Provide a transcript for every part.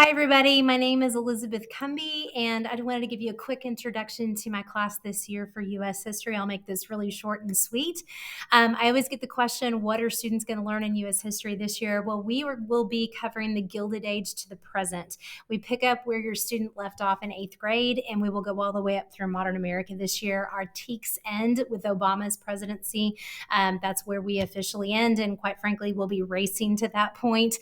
Hi, everybody. My name is Elizabeth Cumbie, and I wanted to give you a quick introduction to my class this year for U.S. history. I'll make this really short and sweet. I always get the question, what are students going to learn in U.S. history this year? Well, will be covering the Gilded Age to the present. We pick up where your student left off in 8th grade, and we will go all the way up through modern America this year. Our teaks end with Obama's presidency. That's where we officially end, and quite frankly, we'll be racing to that point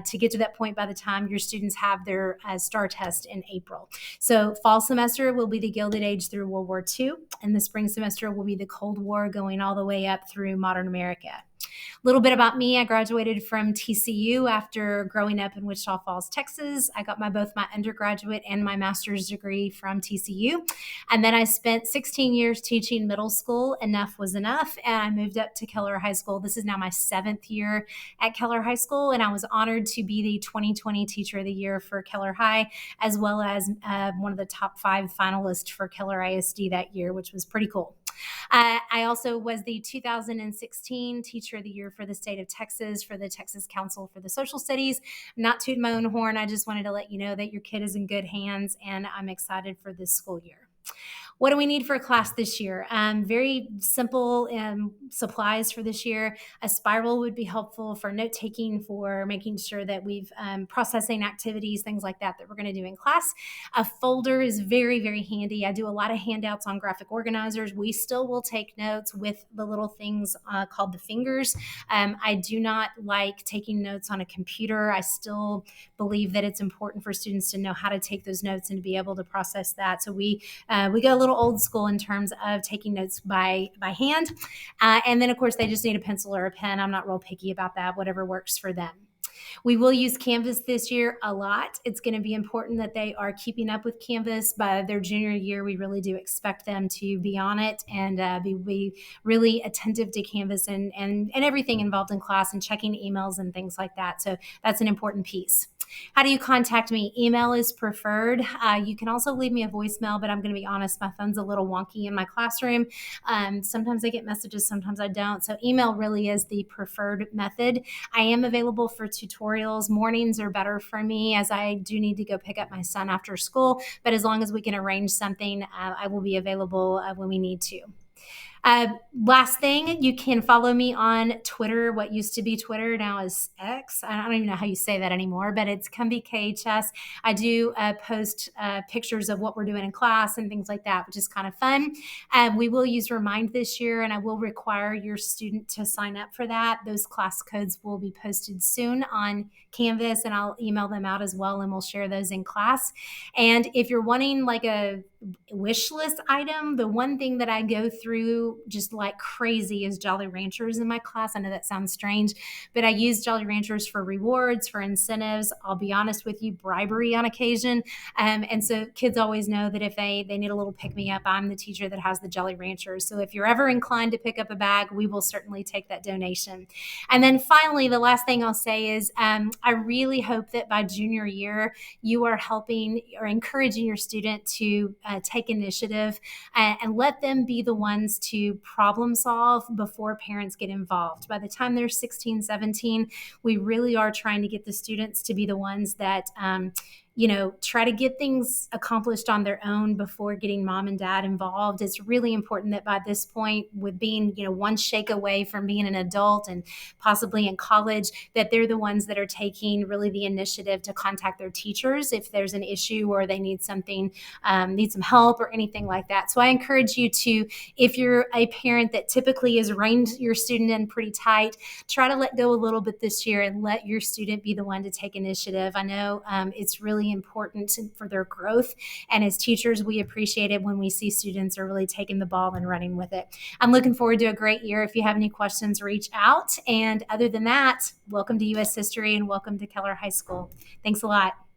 to get to that point by the time your students have their STAR test in April. So fall semester will be the Gilded Age through World War II, and the spring semester will be the Cold War going all the way up through modern America. A little bit about me. I graduated from TCU after growing up in Wichita Falls, Texas. I got both my undergraduate and my master's degree from TCU. And then I spent 16 years teaching middle school. Enough was enough. And I moved up to Keller High School. This is now my 7th year at Keller High School. And I was honored to be the 2020 Teacher of the Year for Keller High, as well as one of the top 5 finalists for Keller ISD that year, which was pretty cool. I also was the 2016 Teacher of the Year for the state of Texas for the Texas Council for the Social Studies. Not tooting my own horn, I just wanted to let you know that your kid is in good hands, and I'm excited for this school year. What do we need for a class this year? Very simple supplies for this year. A spiral would be helpful for note taking, for making sure that we've processing activities, things like that we're going to do in class. A folder is very, very handy. I do a lot of handouts on graphic organizers. We still will take notes with the little things called the fingers. I do not like taking notes on a computer. I still believe that it's important for students to know how to take those notes and to be able to process that. So we go a little old school in terms of taking notes by hand. And then, of course, they just need a pencil or a pen. I'm not real picky about that, whatever works for them. We will use Canvas this year a lot. It's going to be important that they are keeping up with Canvas. By their junior year, we really do expect them to be on it and be really attentive to Canvas and everything involved in class and checking emails and things like that. So that's an important piece. How do you contact me? Email is preferred. You can also leave me a voicemail, but I'm going to be honest, my phone's a little wonky in my classroom. Sometimes I get messages, sometimes I don't. So email really is the preferred method. I am available for tutorials. Mornings are better for me as I do need to go pick up my son after school. But as long as we can arrange something, I will be available when we need to. Last thing, you can follow me on Twitter. What used to be Twitter now is X. I don't even know how you say that anymore, but it's Cumbie KHS. I do post pictures of what we're doing in class and things like that, which is kind of fun. We will use Remind this year, and I will require your student to sign up for that. Those class codes will be posted soon on Canvas, and I'll email them out as well, and we'll share those in class. And if you're wanting like a wish list item, the one thing that I go through just like crazy is Jolly Ranchers in my class. I know that sounds strange, but I use Jolly Ranchers for rewards, for incentives. I'll be honest with you, bribery on occasion. And so kids always know that if they need a little pick-me-up, I'm the teacher that has the Jolly Ranchers. So if you're ever inclined to pick up a bag, we will certainly take that donation. And then finally, the last thing I'll say is I really hope that by junior year, you are helping or encouraging your student to take initiative and let them be the ones to problem solve before parents get involved. By the time they're 16, 17, we really are trying to get the students to be the ones that try to get things accomplished on their own before getting mom and dad involved. It's really important that by this point, with being, one shake away from being an adult and possibly in college, that they're the ones that are taking really the initiative to contact their teachers if there's an issue or they need something, need some help or anything like that. So I encourage you to, if you're a parent that typically has reined your student in pretty tight, try to let go a little bit this year and let your student be the one to take initiative. I know it's really important for their growth. And as teachers, we appreciate it when we see students are really taking the ball and running with it. I'm looking forward to a great year. If you have any questions, reach out. And other than that, welcome to U.S. History and welcome to Keller High School. Thanks a lot.